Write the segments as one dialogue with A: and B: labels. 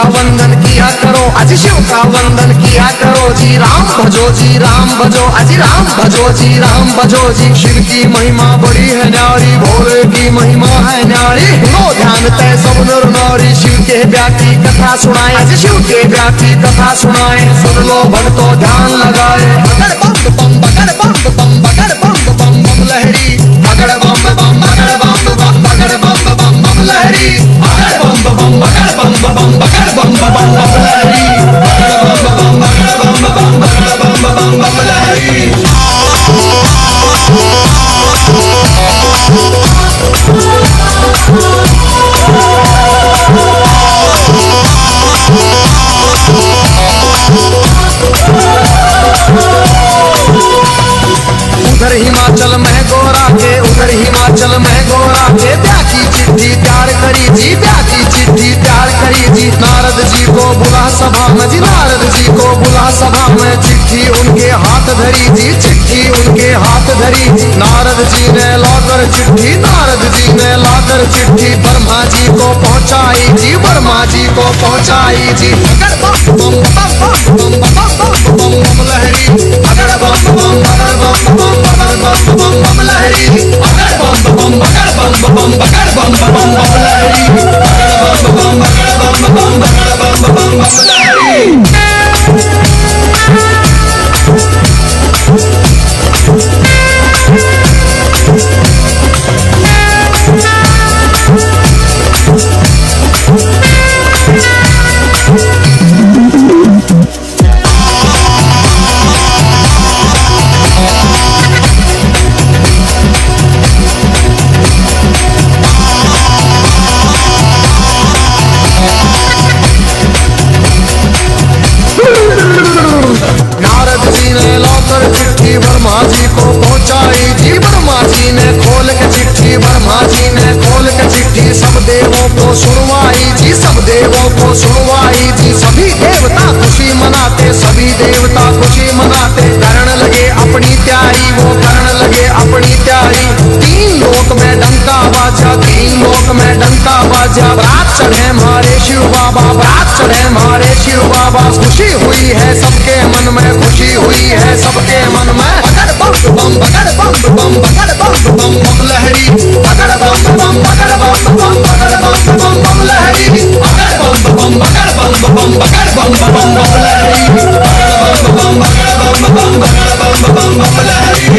A: वंदन किया करो, आज शिव का वंदन किया करो जी। राम भजो जी, राम भजो, आज राम भजो जी, राम भजो जी। शिव की महिमा बड़ी है न्यारी, भोले की महिमा है न्यारी। लो ध्यान तय सब नर नारी, शिव के ब्याह की कथा सुनाए, आज शिव के ब्याह की कथा सुनाए। सुन लो भक्तों ध्यान लगाए। बगड़ बम बम बगड़ बम बम बगड़ बम बम बम लहरी, बगड़ बम बम बगड़ बम बम बगड़ बम बम बम लहरी, बगड़ बम बम बगड़ बम बम बगड़ बम बम बम लहरी, बगड़ बम बम बगड़ बम बम बगड़ बम बम बम लहरी। उधर हिमाचल में गोरा के, उधर हिमाचल में गोरा के ब्याह की चिट्ठी तैयार करी जी, ब्याह की चिट्ठी तैयार करी जी। नारद जी को बुला सभा में जी, नारद जी को बुला सभा में। चिट्ठी उनके हाथ धरी जी, चिट्ठी उनके हाथ धरी जी। नारद जी ने लाकर चिट्ठी, नारद जी ने लाकर चिट्ठी ब्रह्मा जी को पहुंचाई जी, ब्रह्मा जी को पहुंचाई जी। बगड़ बम बम बम बम बम बम बम लहरी, बगड़ बम बम बगड़ बम बम बगड़ बम बम बम लहरी, बगड़ बम बम बगड़ बम बम बगड़ बम बम बम लहरी, बगड़ बम बम बगड़ बम बम बगड़ बम बम बम लहरी। नारद जी ने लाकर चिट्ठी ब्रह्मा जी को पहुंचाई जी, ब्रह्मा जी ने खोल के चिट्ठी, ब्रह्मा जी ने खोल के चिट्ठी सब देवों को सुनवाई जी, सब देवों को सुनवाई जी। सभी देवता खुशी मनाते, सभी देवता खुशी मनाते। करण लगे अपनी तैयारी, वो करण लगे अपनी तैयारी। तीन लोक में डंका बाजा, तीन लोक में डंका बाजा। रात चढ़े हमारे शिव बाबा, रात चढ़े हमारे शिव बाबा। खुशी हुई है सबके मन में, खुशी हुई है सबके मन में। बगड़ बम बम बगड़ बम बम बगड़ बम बम बम लहरी, बगड़ बम बम बगड़ बम बम बगड़ बम बम बम लहरी, बगड़ बम बम बगड़ बम बम बगड़ बम बम बम लहरी, बगड़ बम बम बगड़ बम बम बगड़ बम बम बम लहरी।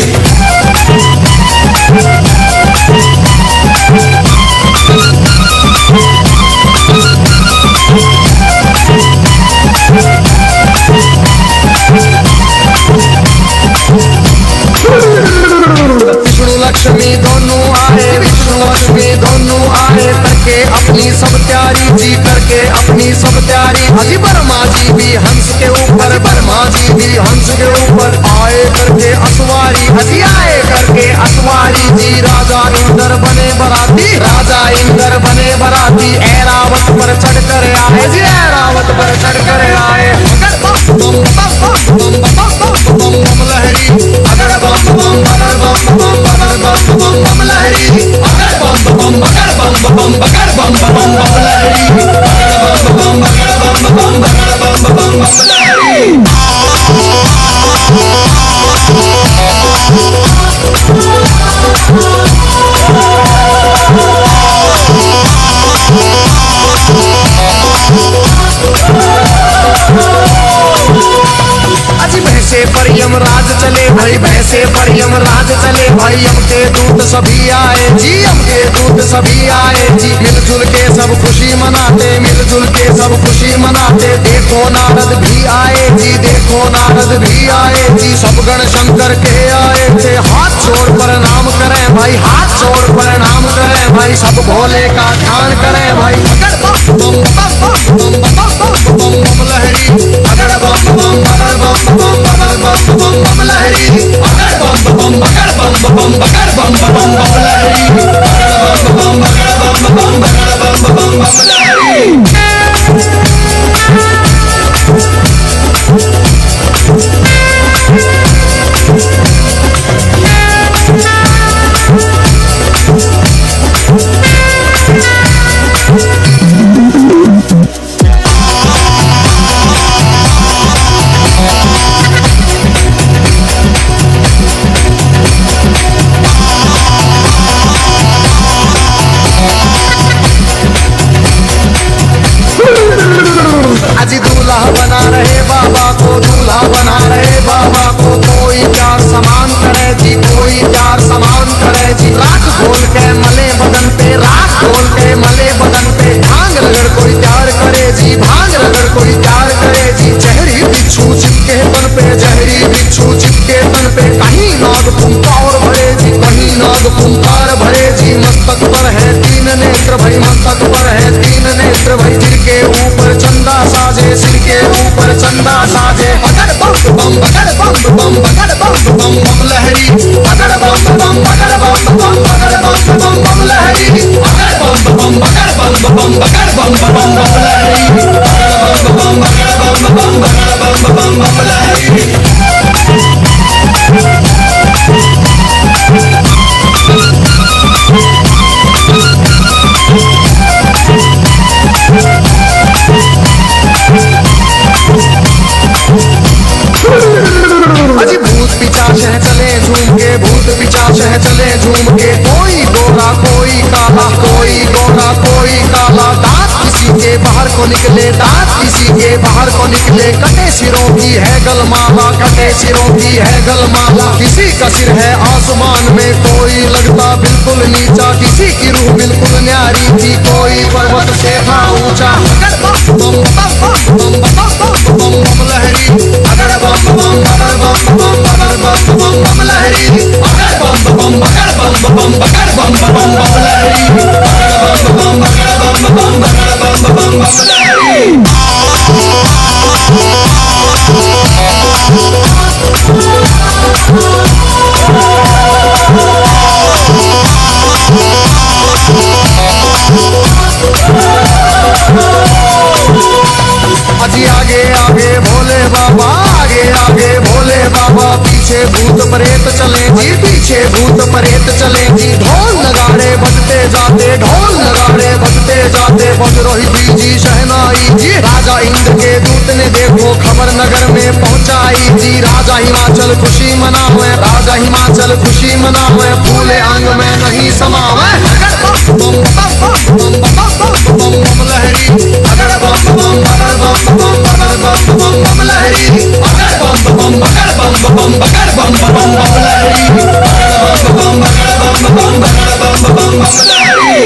A: विष्णु लक्ष्मी दोनों आए, विष्णु लक्ष्मी दोनों आए। करके अपनी सब तैयारी जी, करके अपनी सब तैयारी। अजी ब्रह्मा जी भी हंस के ऊपर, ब्रह्मा जी भी हंस के ऊपर आए करके असवारी, अजी आए करके असवारी जी। राजा इंद्र बने बराती, राजा इंद्र बने बराती। ऐरावत पर चढ़ कर आए जी, ऐरावत पर चढ़ कर आए। बगड़ बम बम बम बम बम बम बम लहरी, बगड़ बम बम बगड़ बम बम बगड़ बम बम बम लहरी, बगड़ बम बम बगड़ बम बम बगड़ बम बम बम लहरी, बगड़ बम बम बगड़ बम बम बगड़ बम बम बम लहरी। भैंसे पर यमराज चले भाई, भैंसे पर यमराज चले भाई। यम के दूत सभी आए जी, यम के दूत सभी आए जी। मिलजुल के सब खुशी मनाते, मिलजुल के सब खुशी मनाते। देखो नारद भी आए जी, देखो नारद भी आए जी। सब गण शंकर के आए थे, हाथ जोड़ प्रणाम करें भाई, हाथ जोड़ प्रणाम करें भाई। सब भोले का ध्यान करें भाई। बगड़ बम बम बम बम बम बम बम लहरी, बगड़ बम बम बगड़ बम बम बम बम बम बम लहरी, बम बम बम बम लहरी। अजी दूल्हा बना रहे बाबा को, दूल्हा बना रहे बाबा को। कोई प्यार समान करे जी, कोई प्यार समान करे जी। राख घोल के मले बदन पे, राख घोल के मले बदन पे। भांग रगड़ कोई प्यार करे जी, भांग रगड़ कोई प्यार करे जी। जहरी बिच्छू चिपके तन पे, जहरी बिच्छू चिपके तन पे। कहीं नाग पुंकार भरे जी, कहीं नाग पुंकार भरे जी। मस्तक पर है तीन नेत्र भाई, मस्तक पर है तीन नेत्र भाई। सिर के ऊपर चंदा साजे, सिर के ऊपर चंदा साजे। बगड़ बम बम बगड़ बम बम बगड़ बम बम बम लहरी, बगड़ बम बम बगड़ बम बम बगड़ बम बम लहरी। बगड़ बम बम बगड़ बम बम बगड़ बम बम लहरी, बगड़ बम बगड़ बम बम बगड़ बम लहरी। अजी भूत पिशाच है चले झूम के, भूत पिशाच है चले झूम के। कोई गोरा कोई काला, कोई गोरा कोई काला। दांत किसी के बाहर को निकले, दांत किसी के बाहर को निकले। कटे सिरों की है गलमाला, कटे सिरों की है गलमाला। किसी का सिर है आसमान में, कोई लगता बिल्कुल नीचा। किसी की रूह बिल्कुल न्यारी थी, कोई पर्वत से था ऊंचा। बम बम बम बम बम लहरी, अगर बम बम बगड़ बम बम बगड़ बम बम लहरी। अगर बम बम बगड़ बम बम बगड़ बम बम लहरी, अगर बम बम बगड़ बम बम बगड़ बम लहरी। अजी आगे आगे भोले बाबा, आगे आगे भोले बाबा। पीछे भूत प्रेत चले जी, पीछे भूत प्रेत चले जी। ढोल नगाड़े बजते जाते, ढोल नगाड़े बजते जाते। बजरोही जी शहनाई जी, राजा इंद्र के दूत ने देखो खबर नगर में पहुंचाई जी। राजा हिमाचल खुशी मनावे, राजा हिमाचल खुशी मनावे। फूले अंग में नहीं समावे। बम बम बम लहरी, अगर बम बम बगड़ बम बगड़ बम लहरी। अगर बम बम बगड़ बम बगड़ बम लहरी, अगर बम बगड़ बम बगड़ बम लहरी।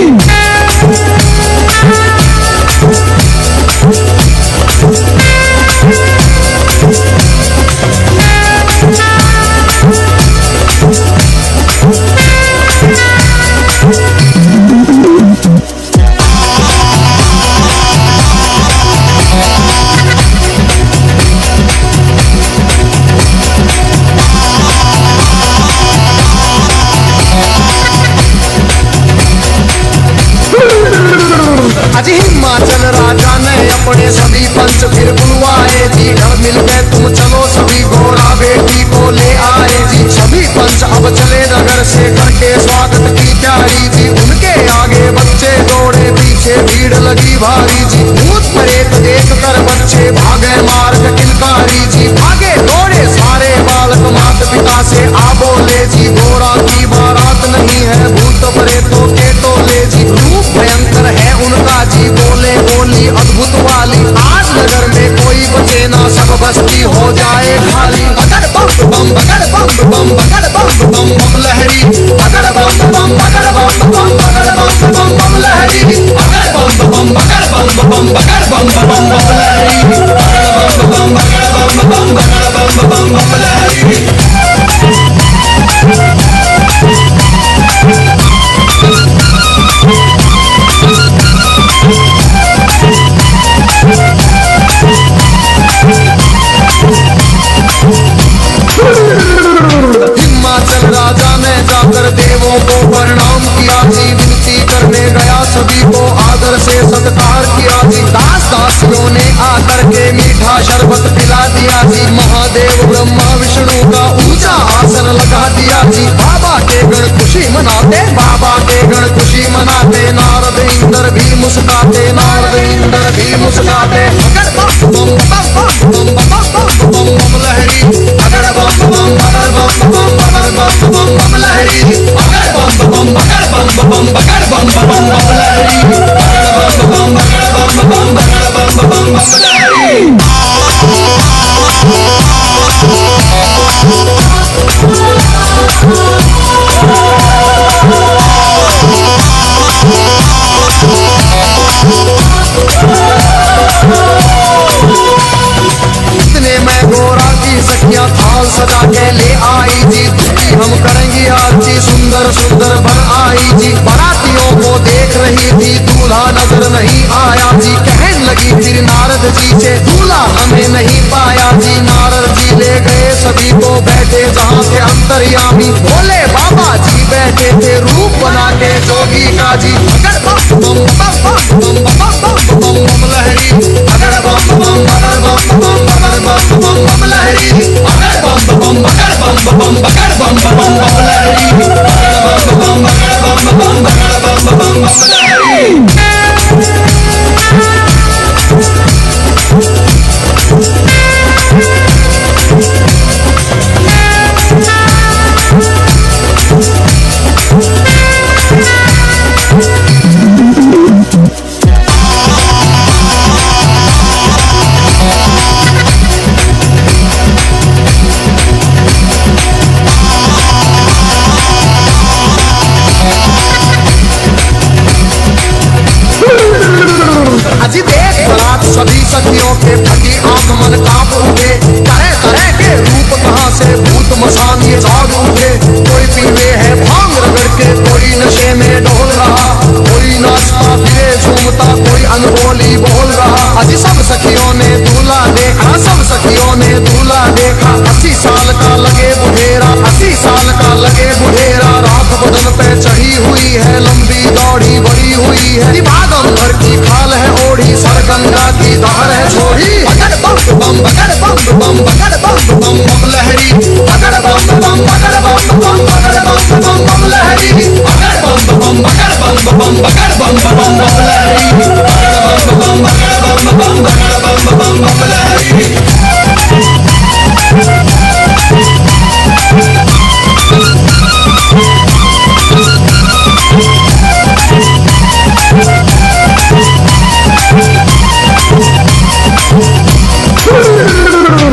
A: महादेव ब्रह्मा विष्णु का ऊंचा आसन लगा दिया जी। बाबा के गण खुशी मनाते, बाबा के गण खुशी मनाते। नारद इंद्र भी मुस्काते, नारद इंद्र भी मुस्काते। अगर बम बम बम बम बम बम बम लहरी, अगर बम बम अगर बम बम अगर बम बम बम लहरी, अगर बम बम अगर बम बम अगर बम बम बम लहरी, अगर बम बम अगर बम बम अगर बम बम बम लहरी। इतने में गोरा की सखियां थाल सजा के ले आई जी। दुखी हम करेंगी आरती, सुंदर सुंदर बन आई जी। बारातियों को देख रही थी, दूल्हा नजर नहीं आया जी। कहने लगी फिर नारद जी से, दूल्हा हमें नहीं पाया जी। नारद जी ले गए सभी को, बैठे जहाँ थे अंतर्यामी। बोले बाबा जी बैठे थे रूप बना के जोगी का जी। अगर बम बम बम बम बम बम बम लहरी, अगर बम बम अगर बम बम अगर बम बम बम लहरी, अगर बम बम अगर बम बम अगर बम बम बम लहरी, अगर बम बम अगर बम बम अगर बम बम बम लहरी। अजी देख बरात सभी सखियों के फटी आंख मन कांप उठे। तरह तरह के रूप कहाँ से भूत मसान ये जाग उठे। कोई पीवे है भांग रगड़ के, कोई नशे में डोल रहा, कोई नाचता फिरे झूमता, कोई अनहोली बोल रहा। अजी सब सखियों ने दूल्हा देखा, सब सखियों ने दूल्हा देखा। 80 साल का लगे बुढ़ेरा, 80 साल का लगे बुढ़ेरा। राख बदन पे चढ़ी हुई है, लंबी दौड़ी बड़ी हुई है। भागम की खाल है ओढ़ी, सरगंगा की धार है छोड़ी। अगर बम बम अगर बम बम अगर बम बम बम लहरी, अगर बम बम अगर बम बम अगर बम बम बम लहरी, अगर बम बम अगर बम बम अगर बम बम बम लहरी, अगर बम बम अगर बम बम अगर बम बम बम लहरी।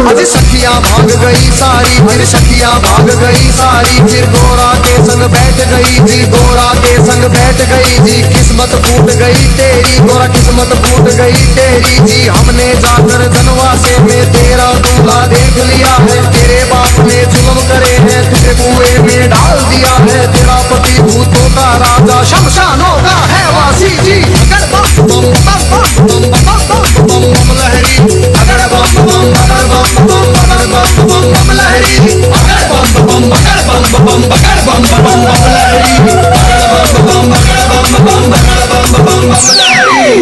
A: अजी सखियां भाग गई सारी, फिर सखियां भाग गई सारी। फिर गोरा के संग बैठ गई जी, गोरा के संग बैठ गई जी। किस्मत फूट गई तेरी गोरा, किस्मत फूट गई तेरी जी। हमने जाकर जनवासे में तेरा दूल्हा देख लिया है। तेरे बाप ने जुल्म करे हैं, तुझे कुएं में डाल दिया है। तेरा पति भूतों का राजा, शमशानों का है वासी जी। अगर बम बम बम बम बम बम बम लहरी, अगर बम बम अगर बम बम अगर बम बम बम लहरी, अगर बम बम अगर बम बम अगर बम बम बम लहरी, अगर बम बम अगर बम बम अगर बम बम बम लहरी।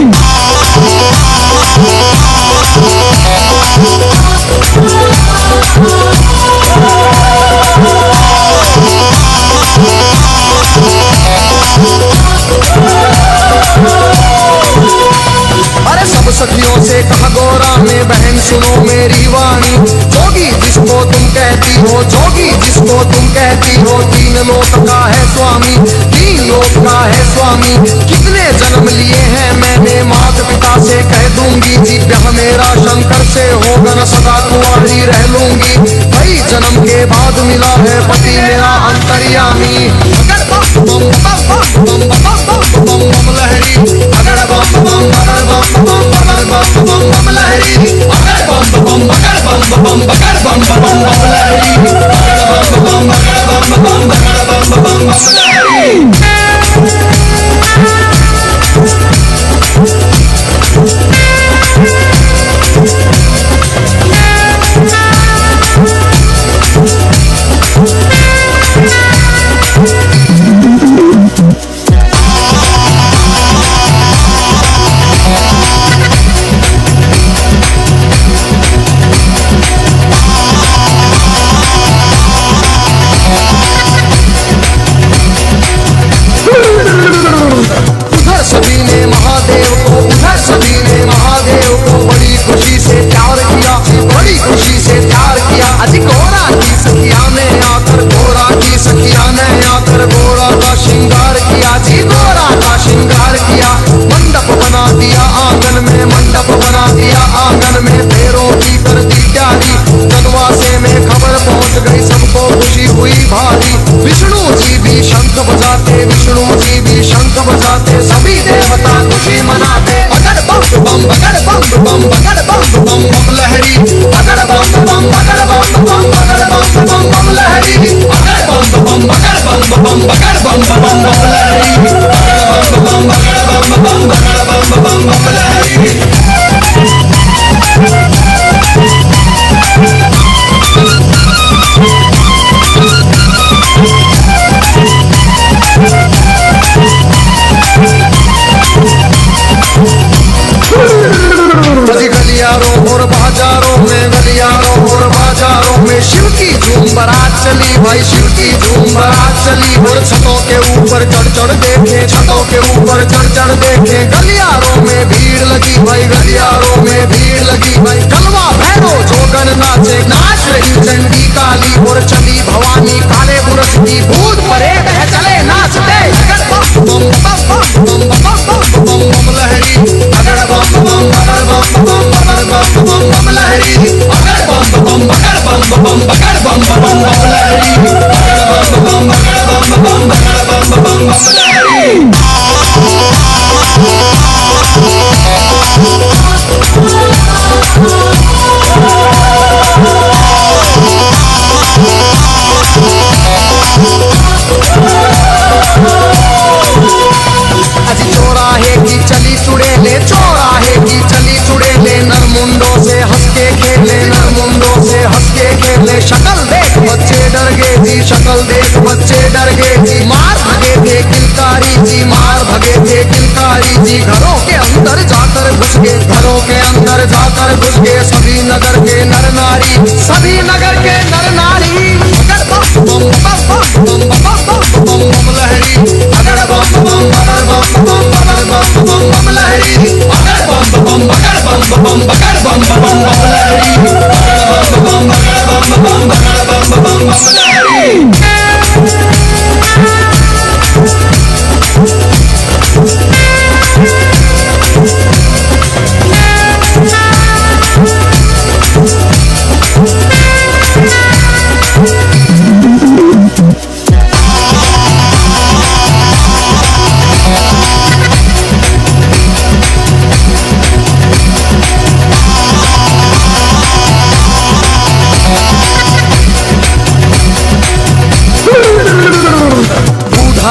A: अरे सब सखियों से कहा गोरा में, बहन सुनो मेरी वाणी। जोगी जिसको तुम कहती हो, जोगी जिसको तुम कहती हो, 3 लोक का है स्वामी, 3 लोक का है स्वामी। कितने जन्म लिए हैं मैंने, माता पिता से कह दूंगी जी। ब्याह मेरा शंकर से होगा न, सदा कुंवारी रह लूंगी। कई जन्म के बाद मिला है पति मेरा अंतर्यामी। अगर बम बम बम बम बम बम बम लहरी, अगर बम बम अगर बम बम अगर बम बम बम लहरी, अगर बम बम अगर बम बम अगर बम बम बम लहरी, अगर बम बम अगर बम बम अगर बम बम बम लहरी। मन में फेरों की कर दी प्यारी। चंदवासे में खबर पहुंच गई सबको खुशी हुई भारी। विष्णु जी भी शंख बजाते, विष्णु जी भी शंख बजाते, सभी देवता खुशी मनाते। बगड़ बम बम बगड़ बम बम बगड़ बम बम बम लहरी, बगड़ बम बम बगड़ बम बम बगड़ बम बम बम लहरी, बगड़ बम बम बगड़ बम बम बगड़ बम बम बम लहरी, बगड़ बम बगड़ बम बम बगड़ बम बम बम लहरी। गलियारों और बाजारों में, गलियारों और बाजारों में शिव की धूम बारात चली भाई, शिव की धूम बारात चली। और छतों के ऊपर चढ़ चढ़ देखे, छतों के ऊपर चढ़ चढ़ देखे। गलियारों में भीड़ लगी भाई, गलियारों में भीड़ लगी भाई। कलवा भैरो जोगन नाचे, नाच रही चंडी काली और चली भवानी काले बुरश की। भूत परे बह चले नाचते, बम बम बम बम बम बम बम लहरी, अगड़ बम बम बगड़ बम बम बगड़ बम बम बम लहरी, अगड़ बम बम बगड़ बम बम बगड़ बम बम बम लहरी, अगड़ बम बम बगड़ बम बम बगड़ बम बम बम लहरी। चौराहे की चली चुड़ैले, चौराहे की चली चुड़ैले, नरमुंडों से हंस के खेले, नरमुंडों से हंस के खेले। शक्ल देख बच्चे डर गए जी, शक्ल देख बच्चे डर गए जी। मार भगे थे किलकारी जी, मार भगे थे किलकारी जी। घरों के अंदर जाकर घुस गए, घरों के अंदर जाकर घुस गए सभी नगर के नर नारी, सभी नगर के नर नारी। अगर बम बम बम बम बम बम बम लहरी, अगर बम बम बगड़ बम बम बगड़ बम बम बम लहरी, अगर बम बम बगड़ बम बम बगड़ बम बम बम लहरी, अगर बम बम बगड़ बम बम बगड़ बम बम बम लहरी।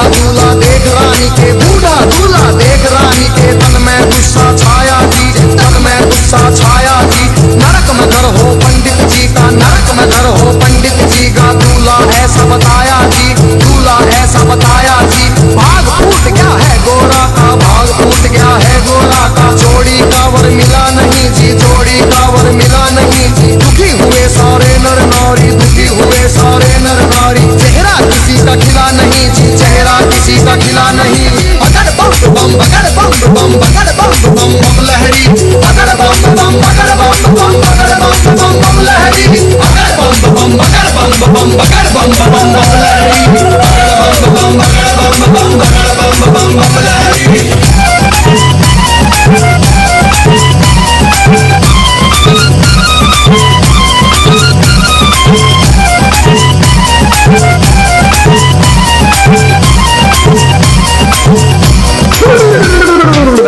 A: दूल्हा देख रानी के, बूढ़ा दूल्हा देख रानी के। तन में गुस्सा छाया जी, तन में गुस्सा छाया जी। नरक में घर हो पंडित जी का, नरक में घर हो पंडित जी का। दूल्हा ऐसा बताया जी, दूल्हा ऐसा बताया जी। भाग फूट गया है गोरा का, भाग फूट गया है गोरा का। जोड़ी कावर मिला नहीं जी, जोड़ी कावर मिला नहीं जी। दुखी हुए सारे नर नारी, दुखी हुए सारे नर नारी। चेहरा किसी का खिला नहीं जी, चेहरा किसी का खिला नहीं। बगड़ बम बम बगड़ बम बम बगड़ बम बम बम लहरी, बगड़ बम बम बगड़ बम बम बगड़ बम बम बम लहरी, बगड़ बम बम बगड़ बम बम बगड़ बम बम बम लहरी, बगड़ बम बम बगड़ बम बम बगड़ बम बम बम लहरी।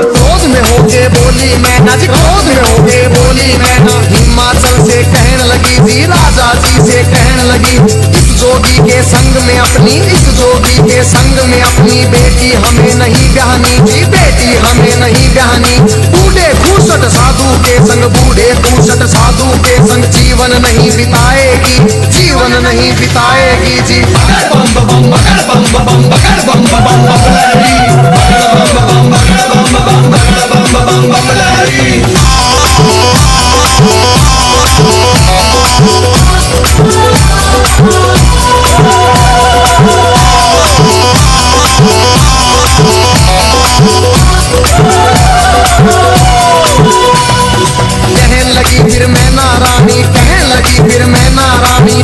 A: क्रोध में होके बोली मैना जी, क्रोध में होके बोली मैना। हिमाचल से कहने लगी जी, राजा जी से कहने लगी। इस जोगी के संग में अपनी, इस जोगी के संग में अपनी बेटी हमें नहीं ब्याहनी जी, बेटी हमें नहीं ब्याहनी। बूढ़े खूसट साधु के संग, बूढ़े खूसट साधु के संग जीवन नहीं बिताएगी, जीवन नहीं बिताएगी जी। बगड़ बम बम बगड़ बम बम बगड़ बम बम बम लहरी, बगड़ बम बम बगड़ बम बम बगड़ बम बम बम लहरी। कहने लगी फिर मैं नारानी, कहने लगी फिर मैं नारानी।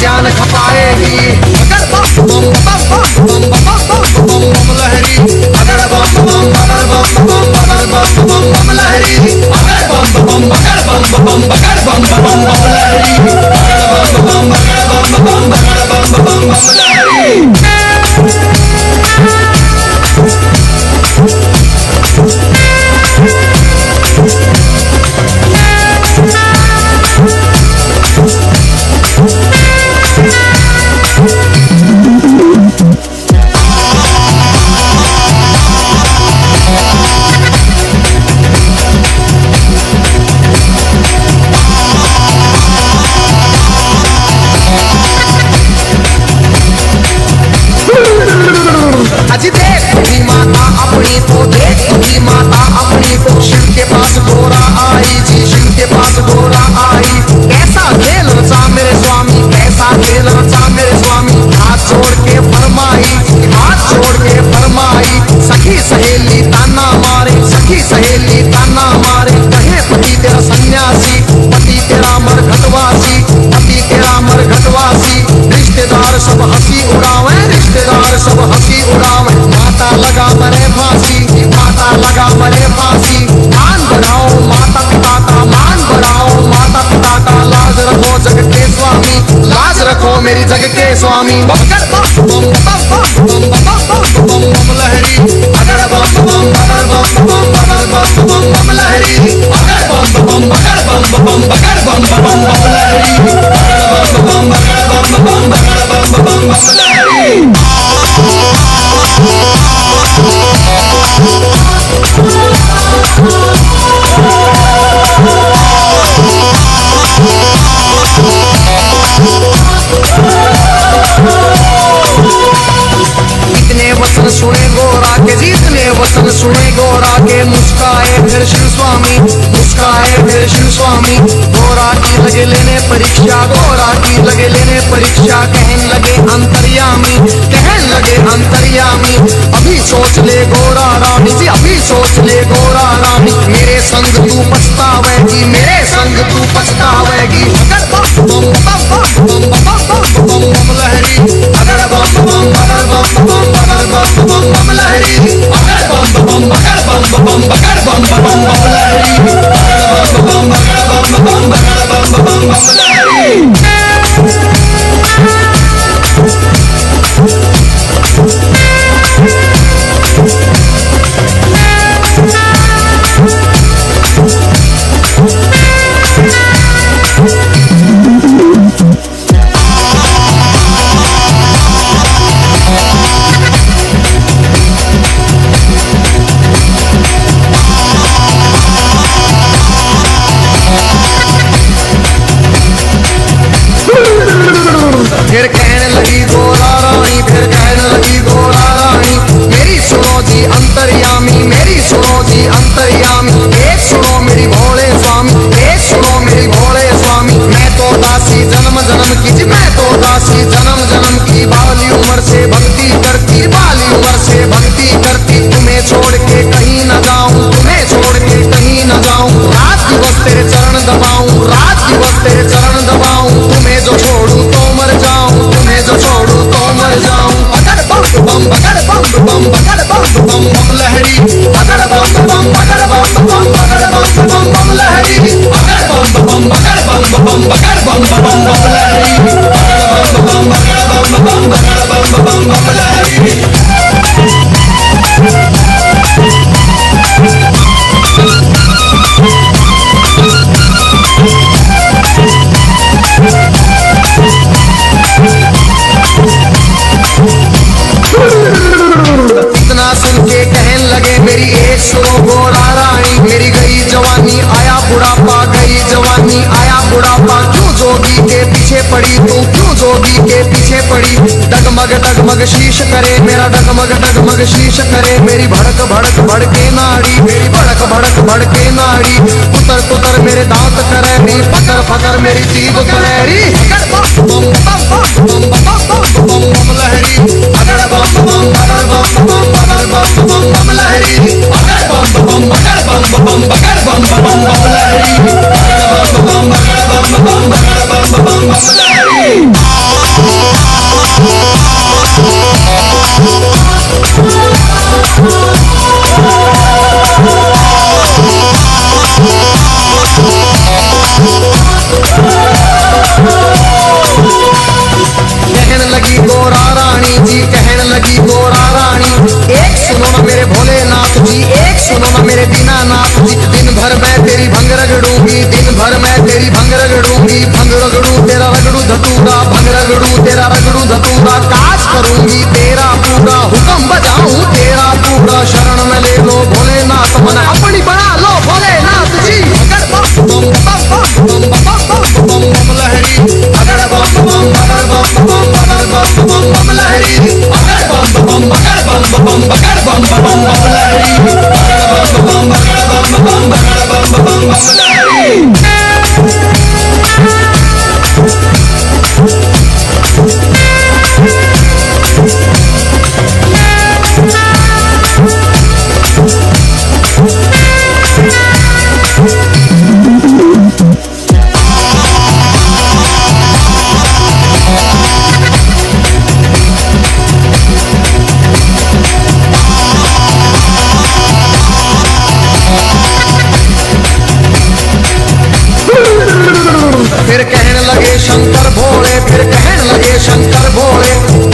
A: ज्ञान खपाएगी। अगर बम बम बम बम बम बम बम बम लहरी, अगर बम बम अगर बम बम अगर बम बम बम लहरी, अगर बम बम अगर बम बम अगर बम बम बम लहरी, अगर बम बम अगर बम बम अगर बम बम बम लहरी। अजी देख तू माता अपनी को, देख तू माता अपनी को, शिव के पास घोड़ा आई जी, शिव के पास घोड़ा आई। कैसा खेल रचा मेरे स्वामी, कैसा खेल रचा मेरे स्वामी, हाथ जोड़ के फरमाई, हाथ जोड़ के फरमाई। सखी सहेली ताना मारे, सखी सहेली ताना मारे, कहे पति तेरा सन्यासी, पति तेरा मरघटवासी, पति तेरा मरघटवासी। रिश्तेदार सब हंसी उड़ावे, रिश्तेदार सब हंसी उड़ावे। माता लगा मरे फांसी, माता लगा मरे फांसी। मान बढ़ाओ माता पिता का, मान बढ़ाओ माता पिता का। लाज रखो जग के स्वामी, लाज रखो मेरी जग के स्वामी। अगर बम बम बम बम बम बम बम लहरी, अगर बम बम अगर बम बम अगर बम बम बम लहरी, अगर बम बम अगर बम बम अगर बम बम बम लहरी, अगर बम बम अगर बम बम अगर बम बम बम लहरी। इतने वचन सुने गोरा के, जितने वचन सुने गोरा के, मुस्काए फिर शिव स्वामी, मुस्काए फिर शिव स्वामी। गोरा की लगे लेने परीक्षा, गोरा की लगे लेने परीक्षा। कहने लगे अंतर्यामी, कहने लगे अंतर्यामी। अभी सोच ले गोरा रानी जी, अभी सोच ले गोरा रानी। मेरे संग तू पछतावेगी, मेरे संग तू पछतावेगी। अगर बम बम बम बम बम बम बम लहरी, अगर बम बम अगर बम बम अगर बम बम लहरी, अगर बम बम अगर बम बम अगर बम बम लहरी, अगर बम अगर बम अगर बम लहरी। फिर कहने लगी गोरा रानी, फिर कहने लगी गोरा रानी। मेरी सुनो जी अंतर्यामी, मेरी सुनो जी अंतर्यामी। एक सुनो मेरी भोले स्वामी, एक सुनो मेरी भोले स्वामी। मैं तो दासी जन्म जन्म की जी, मैं तो दासी जन्म जन्म की। बाली उम्र से भक्ति करती, बाली उम्र से भक्ति करती। तुम्हें छोड़ के कहीं न जाऊं, तुम्हें छोड़ के कहीं न जाऊं। रात दिवस तेरे चरण दबाऊं, रात दिवस तेरे चरण दबाऊं। तुम्हें जो छोड़ू तो मर जाऊं, तुम्हें जो छोड़ू तो मर जाऊं। अगर बम बम अगर बम बम अगर बम बम बम लहरी, अगर बम बम अगर बम बम अगर बम बम लहरी, अगर बम बम अगर बम बम अगर बम बम लहरी, अगर बम बम अगर बम बम अगर बम लहरी। इतना सुन के कहने लगे मेरी एक सुनो गोरा रानी। मेरी गई जवानी आया बुढ़ापा, गई जवानी आया बुढ़ापा। क्यों जोगी के पीछे पड़ी तू, क्यों जोगी के पीछे पड़ी। डगमग शीश करे मेरा, डगमग शीश करे। मेरी भड़क भड़क भड़के नाड़ी, मेरी भड़क भड़क भड़के नाड़ी। कुतर कुतर मेरे दांत करे री, फकर फकर मेरी जीभ करेरी। अगर बम बम बम बम बम बम लहरी, अगर बम बम अगर बम बम अगर बम बम लहरी, अगर बम बम अगर बम बम अगर बम लहरी, अगर बम बम अगर बम अगर बम लहरी। एक सुनो ना मेरे भोलेनाथ जी, एक सुनो ना मेरे दीनानाथ जी। दिन भर मैं तेरी भंग रगड़ूंगी, दिन भर मैं तेरी भंग रगड़ूंगी। भंग रगड़ू तेरा रगड़ू धतूरा, भंग रगड़ू तेरा रगड़ू धतूरा। काज करूंगी तेरा पूरा, हुक्म बजाऊं तेरा पूरा। शरण में ले लो भोलेनाथ, मन अपनी बना लो भोलेनाथ जी। अगर बम बम बम बम बम बम बम बम लहरी, अगर बम बम अगर बम बम अगर बम बम बम लहरी, अगर बम बम अगर बम बम अगर बम बम बम लहरी, अगर बम बम अगर बम बम अगर बम बम बम लहरी। फिर कहने लगे शंकर भोले, फिर कहने लगे शंकर भोले।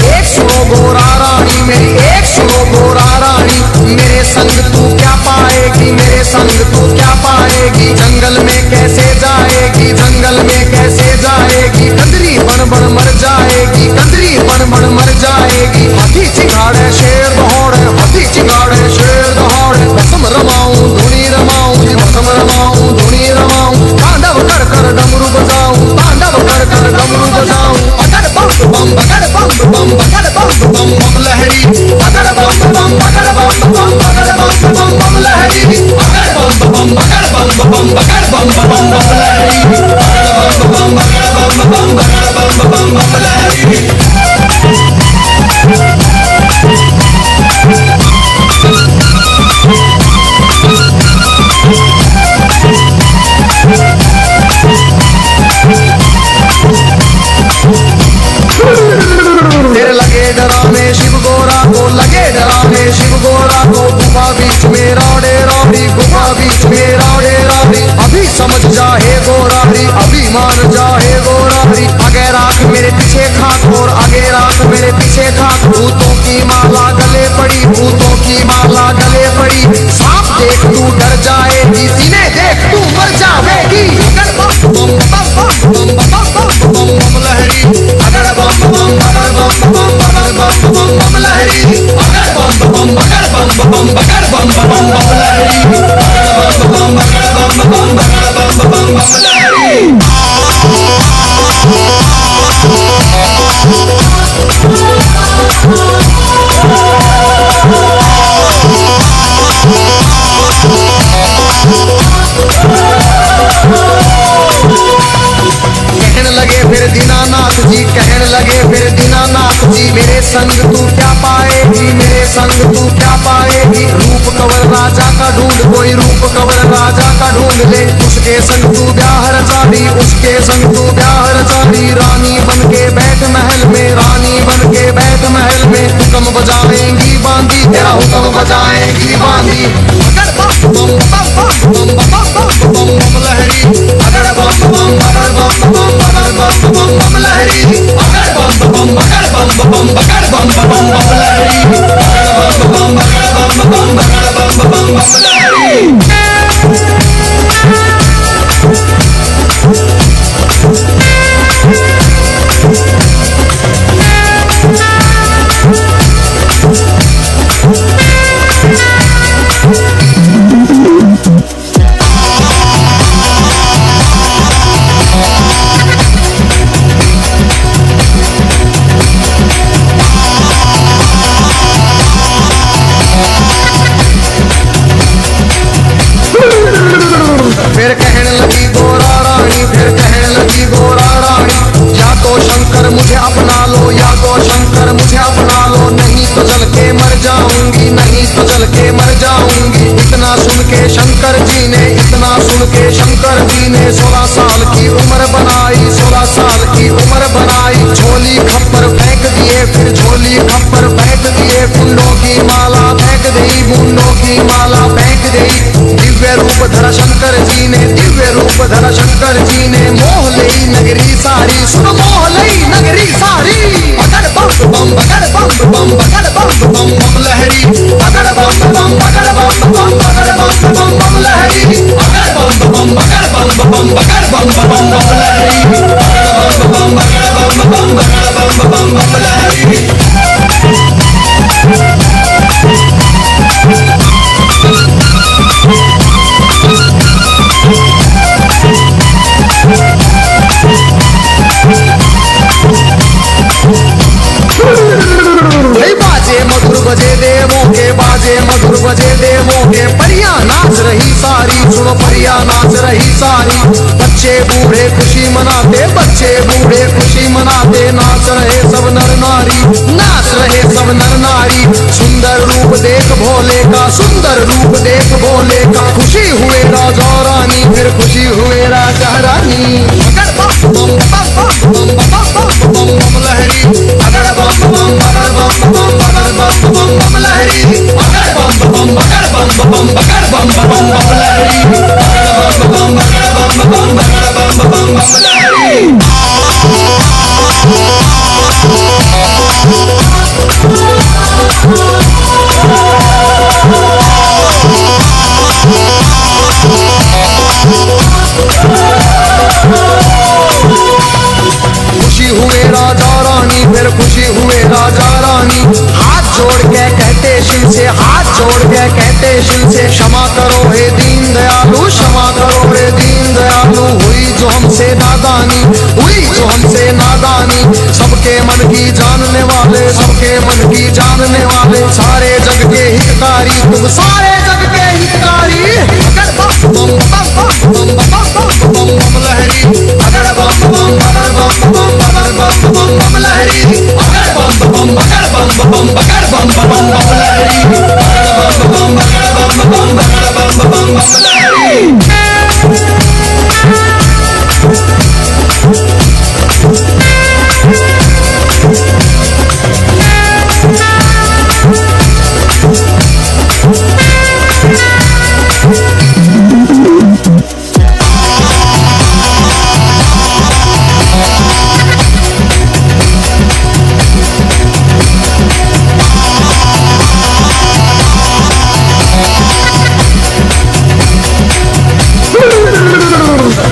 A: एक सुनो गोरा रानी मेरी, एक सुनो गोरा रानी। मेरे संग तू क्या पाएगी, मेरे संग तू क्या पाएगी। जंगल में कैसे जाएगी, जंगल में कैसे जाएगी। कंदरी बन बन मर जाएगी, कंदरी बन बन मर जाएगी। हाथी चिंगाड़े शेर दौड़े, हाथी चिंगाड़े शेर दौड़े। भस्म रमाऊं धुनी रमाऊं, भस्म रमाऊं धुनी रमाऊं। तांडव कर कर डमरू बजाऊं, तांडव कर कर डमरू बजाऊं। अगर बम बम अगर बम बम अगर बम बम बम लहरी, अगर बम बम अगर बम बम अगर बम बम बम लहरी, अगर बम बम अगर बम बम अगर बम बम बम लहरी, अगर बम बम अगर बम बम अगर बम बम बम लहरी। फिर लगे डराने शिव गोरा को, लगे डराने शिव गोरा को। गुफा बीच में रौड़े रौड़ी, गुफा बीच में रौड़े रौड़ी। अभी समझ जा हे गोरारी, अभी मान जा हे गोरारी। आगे रात मेरे पीछे खाक और आगे रात मेरे पीछे खाक। भूतों की माला गले पड़ी, भूतों की माला गले पड़ी। सांप देख तू डर जाएगी, सीने देख तू मर जाएगी। अगर बम बम बम बम बम बम बम लहरी, अगर बम बम अगर बम बम अगर बम बम बम लहरी, अगर बम बम अगर बम बम अगर बम बम बम लहरी, अगर बम बम अगर बम बम अगर बम बम बम लहरी। कहने लगे फिर दीनानाथ जी, कहने लगे फिर दीनानाथ जी। मेरे संग तू क्या पाएगी, मेरे संग तू क्या पाएगी। रूप कवर राजा का ढूंढ, कोई रूप कवर राजा का ढूंढ ले। उसके संग तू ब्याह रचाड़ी, उसके संग तू ब्याह रचाड़ी। रानी बन के बैठ महल में, रानी बन के बैठ महल में। हुक्म बजाएंगी बांधी, तेरा हुक्म बजाएंगी बांधी। अगर बम बम बम बम बम बम बम लहरी, अगर बम बम अगर बम बम अगर बम बम बम लहरी, अगर बम बम अगर बम बम अगर बम बम बम लहरी, अगर बम बम अगर बम बम अगर बम बम बम लहरी। फिर कहने लगी गोरा रानी, फिर कहने लगी गोरा रानी। या तो शंकर मुझे अपना लो, या तो शंकर मुझे अपना लो। नहीं तो जल के मर जाऊंगी, नहीं तो जल के मर जाऊंगी। इतना सुन के शंकर जी ने, इतना सुन के शंकर जी ने 16 साल की उम्र बनाई, 16 साल की उम्र बनाई। झोली खप्पर फेंक दिए, फिर झोली खप्पर फेंक दिए। फूलों की माला फेंक दी, बूंदों की माला फेंक दी। दिव्य रूप धरा शंकर जी ने, दिव्य रूप धरा शंकर जी ने। मोह लई नगरी सारी, सुन मोह लई नगरी सारी। अगर बम बम अगर बम बम अगर बम बम बम बम लहरी, बगड़ बम बम बगड़ बम बम बगड़ बम बम बम लहरी, बगड़ बम बम बगड़ बम बम बगड़ बम बम बम लहरी, बगड़ बम बगड़ बम बम बगड़ बम बम लहरी। मधुर बजे देवों के बाजे, मधुर बजे देवों के, परिया नाच रही सारी, सुनो परिया नाच रही सारी। बच्चे बूढ़े खुशी मनाते, बच्चे बूढ़े खुशी मनाते, नाच रहे सब नर नारी, नाच रहे सब नर नारी। सुंदर रूप देख भोले का, सुंदर रूप देख भोले का, खुशी हुए राजा रानी, फिर खुशी हुए राजा रानी। बगड़ बम बम बम बम बम बम लहरी, बगड़ बम बम बगड़ बम बम बगड़ बम बम लहरी, बगड़ बम बम बगड़ बम बम बगड़ बम बम लहरी, बगड़ बम बगड़ बम बम बगड़ बम लहरी। खुशी हुए राजा रानी, फिर खुशी हुए राजा रानी। हाथ जोड़ के कहते शिव से, हाथ जोड़ के कहते शिव से, क्षमा करो हे दीन दयालु, क्षमा करो हे दीन दयालु। हुई जो हमसे नादानी, हुई जो हमसे नादानी। सबके मन की जानने वाले, सबके मन की जानने वाले, सारे जग के हितकारी, तुम सारे जग के हितकारी। बगड़ बम बम बम बम बम बम लहरी, बगड़ बम बम बगड़ बम बम बगड़ बम बम लहरी, बगड़ बम बम बगड़ बम बम बगड़ बम बम लहरी, बगड़ बम बगड़ बम बम बगड़ बम लहरी।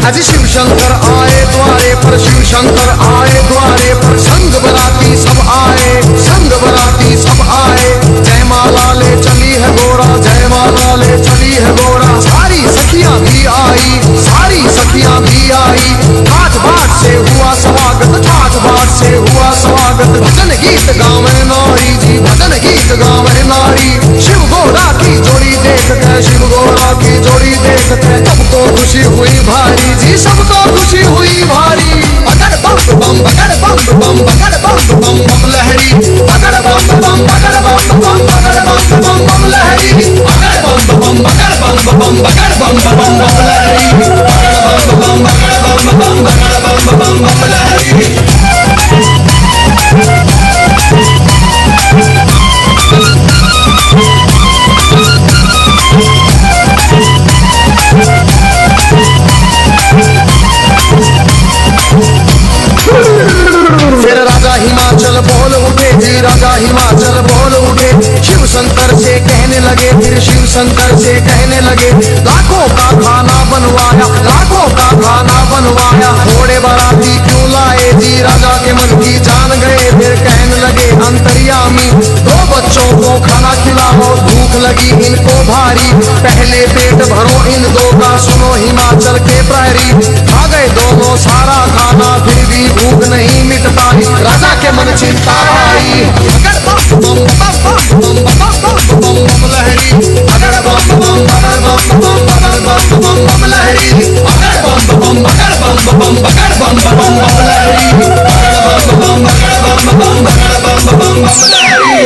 A: आज शिव शंकर आए द्वारे पर, शिव शंकर आए द्वारे पर, संग बराती सब आए, संग बराती सब आए। जय माला ले चली है गोरा, जय माला ले चली है गोरा। सारी सखियां भी आई, सारी सखियां भी आई। ठाठ बाट से हुआ स्वागत, ठाठ बाट से हुआ स्वागत। भजन गीत गावे नारी जी, भजन गीत गावे नारी। शिव गोरा की जोड़ी देखते, शिव गोरा की जोड़ी देखते, सबको खुशी हुई भारी जी, सबको खुशी हुई भारी। बगड़ बम बम बगड़ बम बम बगड़ बम बम लहरी, बगड़ बम बम बगड़ बम बम बगड़ बम बम लहरी, बगड़ बम बम बगड़ बम बम बगड़ बम लहरी, बगड़ बम बगड़ बम बगड़ बम लहरी। फिर राजा हिमाचल बोल उठे जी, राजा हिमाचल बोल उठे। शिव शंकर से कहने लगे, फिर शिव शंकर से कहने लगे, लाखों का खाना बनवाया, लाखों का खाना बनवाया। थोड़े बाराती क्यों लाए जी, राजा के मन की जान गए। फिर कहने लगे अंतर्यामी, दो बच्चों को खाना खिलाओ, भूख लगी इनको भारी। पहले पेट भरो इन दो का, सुनो हिमाचल के प्रहरी। खा गए दोनों सारा खाना, फिर भी भूख नहीं मिट पाई। राजा के मन चिंता आई। बगड़ बम बम बम बम बम लहरी, बगड़ बम बम बगड़ बम बम बम लहरी, बगड़ बम बम बगड़ बम बगड़ बम लहरी, बगड़ बम बगड़ बम बगड़ बम लहरी।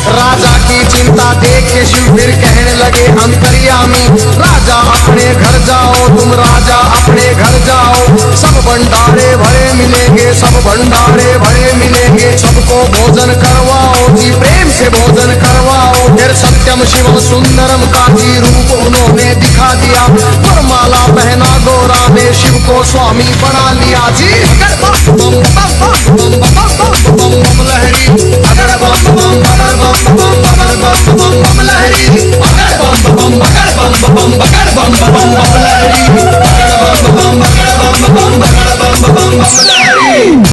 A: राजा की चिंता देख के शिव फिर कहने लगे अंतर्यामी, राजा अपने घर जाओ, तुम राजा अपने घर जाओ। सब भंडारे भरे मिलेंगे, सब भंडारे भरे मिलेंगे। सबको भोजन करवाओ जी, प्रेम से के भोजन करवाओ। फिर सत्यम शिवम सुंदरम का ही रूप उन्होंने दिखा दिया। वरमाला पहना गोरा ने शिव को स्वामी बना लिया जी। अगर बम बम बम बम बम बम बम लहरी, अगर बम बम अगर बम बम अगर बम बम बम लहरी, अगर बम बम अगर बम बम अगर बम बम